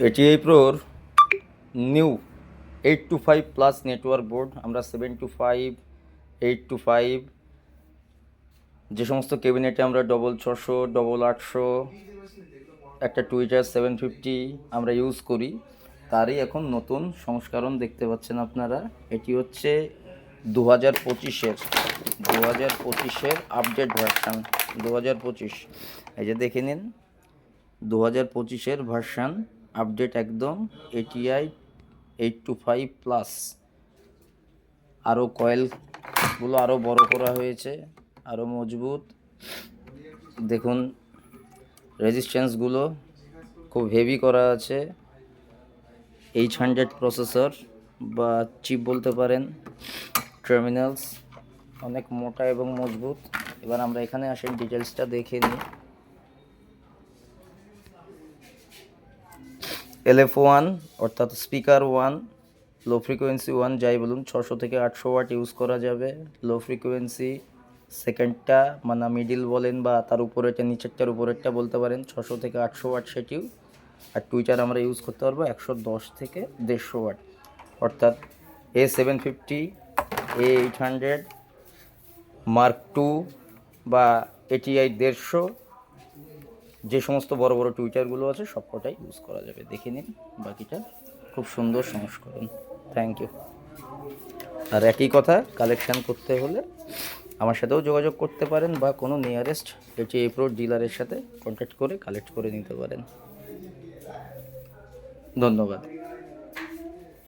ATI Proর new 825 plus network board. আমরা 725, 825 যে সমস্ত ক্যাবিনেটে আমরা 600, 800, একটা টুইটার 750 আমরা ইউজ করি, তারই এখন নতুন সংস্করণ দেখতে পাচ্ছেন আপনারা। এটি হচ্ছে 2025-এর আপডেট ভার্সান। 2025, এই যে দেখে নিন, 2025-এর ভার্সান আপডেট একদম। ATI 825 plus. আরও কয়েলগুলো আরও বড় করা হয়েছে, আরও মজবুত। দেখুন রেজিস্ট্যান্সগুলো খুব হেভি করা আছে। H100 প্রসেসর বা চিপ বলতে পারেন। টার্মিনালস অনেক মোটা এবং মজবুত। এবার আমরা এখানে আসেন, ডিটেলসটা দেখে নিই। LF1 অর্থাৎ স্পিকার 1, লো ফ্রিকোয়েন্সি 1 যাই বলুন, 600 থেকে 800 ওয়াট ইউজ করা যাবে। লো ফ্রিকোয়েন্সি সেকেন্ডটা মানে মিডিল বলেন বা তার উপরেরটা, নিচেরটার উপরেরটা বলতে পারেন, 600 থেকে 800 ওয়াট সেটিও। আর টুইটার আমরা ইউজ করতে পারবো 110 থেকে 150 ওয়াট, অর্থাৎ A750, A800, মার্ক 2 বা ATI 150, যে সমস্ত বড় বড় টুইটারগুলো আছে সবকটাই ইউজ করা যাবে। দেখে নিন বাকিটা, খুব সুন্দর সংস্করণ। Thank you. আর একই কথা, কালেকশান করতে হলে আমার সাথেও যোগাযোগ করতে পারেন বা কোনো নিয়ারেস্ট ATI Pro ডিলারের সাথে কন্ট্যাক্ট করে কালেক্ট করে নিতে পারেন। ধন্যবাদ।